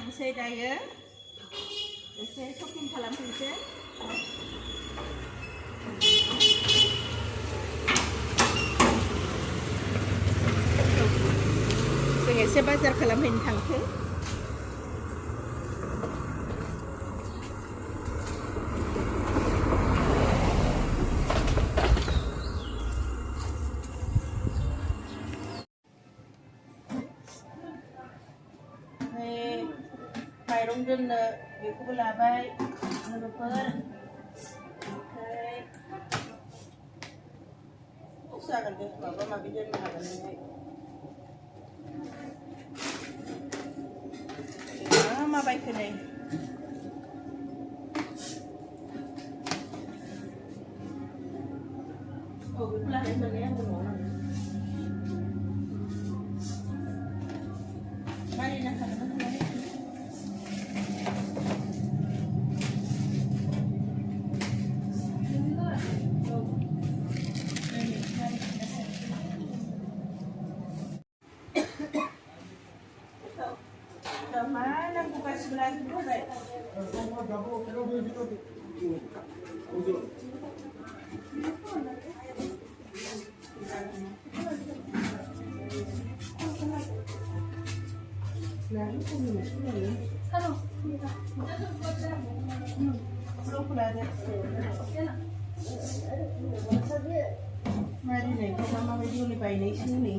थांसै दायो एसे शपिं खालामफैनोसै जों एसे बाजार खालामहैनो थांसै माइरं दोननो बेखौबो लाबाय लोगोफोर ओमफ्राय जागोन दे माबा माबि दोननो हागोन नोङो मा बायखो नै बेखौ लानाय मोननाय आंबो न'आव मारिनो हागोन mana buka sebelah itu baik. Mari nih, kita mau video nih bayi nih sini.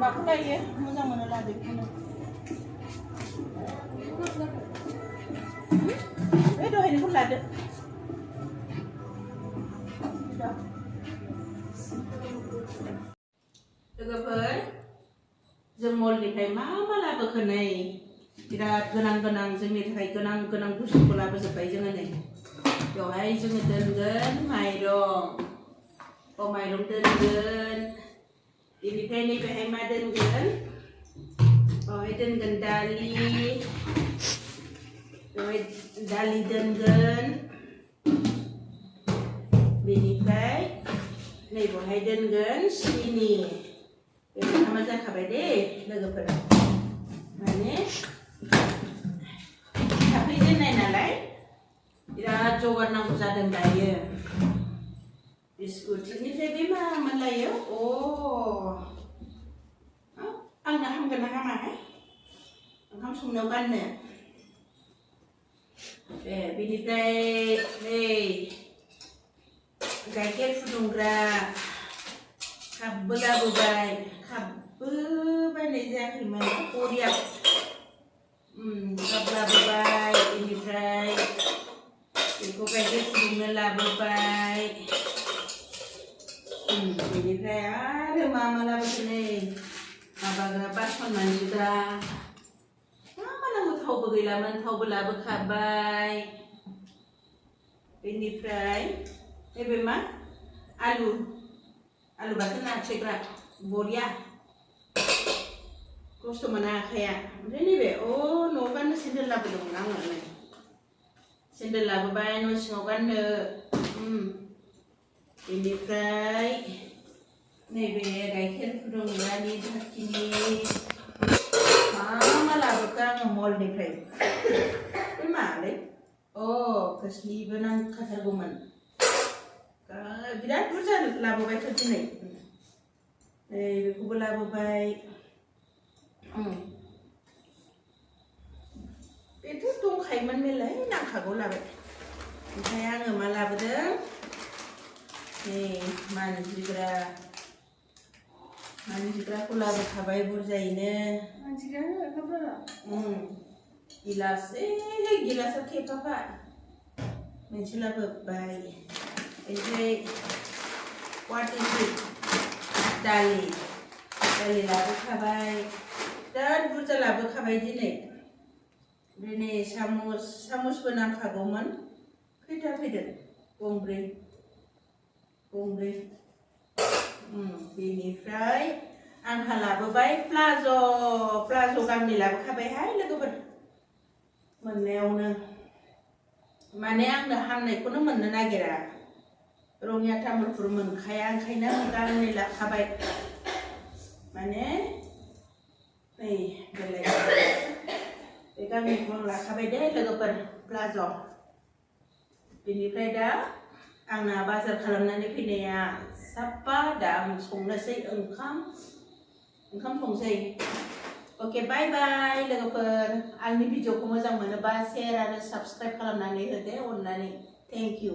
Aku lagi ya, mau sama mana lagi? Doa ini pun ada. Logoफोर जों मलनिफ्राय मा लाबोखो नै बिराद गोनां जोंनि थाखाय गोनां बुस्थुखौ लाबोजोब्बाय जोङो नै बेवहाय जोङो दोनगोन माइरं दोनगोन बेनिफ्राय नैबेहाय मा दोनगोन बेवहाय दोनगोन दालि दोनगोन बेनिफ्राय नै बेवहाय दोनगोन सिनि बेखौ जाखाबाय दे लोगोफोर माने थाफैजेननाय नालाय बिराद जगार नांगौ जादों दायो बिस्कुटनिफ्राय बे मा मोनलायो आंनो हामगोन ना हामाहाय ओंखाम संनायाव गाननो बेनिफ्राय नै गाइखेर फुदुंग्रा कापबो लाबोबाय कापबो बायनाय जायाखैमोन बरिया काप लाबोबाय बेनिफ्राय बेखौ गाइखेर फुदुंनो लाबोबाय बेनिफ्राय आरो मा लाबोखो नै माबाग्रा बासन मानजिग्रा मा नांगौ थावबो गैलामोन थावबो लाबोखाबाय बेनिफ्राय नैबे मा आलु बाथोन नाफ्लेग्रा बरिया खस्थ' मोना आखाइया ओमफ्राय नैबे न'आव गाननो सेन्देल लाबोदोंमोन आङो नै सेन्देल लाबोबाय न' सिङाव गाननो बेनिफ्राय नैबे गाइखेर फुदुंग्रानि धाकिनि मा लाबोखो आङो मलनिफ्राय बे मालै खोस्लिबो नांखाथारगौमोन बिराद बुरजा लाबोबायथ' दिनै बेखौबो लाबोबाय बेथ' दंखायोमोन मेलाय नांखागौ लाबाय ओमफ्राय आङो मा लाबोदों नै मानजिग्राखौ लाबोखाबाय बुरजायैनो गिलासा थेफाफा मोनसे लाबोबाय ओमफ्राय दालि लाबोखाबाय बिराद बुरजा लाबोखाबाय दिनै ओमफ्राय नै सामसबो नांखागौमोन खैथा फैदों गंब्रै बेनिफ्राय आंहा लाबोबाय प्लाज' गांनै लाबोखाबायहाय लोगोफोर मोननायावनो माने आंनो हामनायखौनो मोननो नागिरा रङिया तामुलपुर मोनखाया ओंखायनो आं गांनै लाखाबाय माने नै बेलाय बे गांनैखौ आं लाखाबाय दे लोगोफोर प्लाज' बेनिफ्राय दा आंना बाजार खालामनानै फैनाया साफा दा आं संनोसै ओंखाम संसै ओके बाय बाय लोगोफोर आंनि भिडिअखौ मोजां मोनोबा शेयार आरो साबस्क्राइब खालामनानै हो दे अननानै थेंक इउ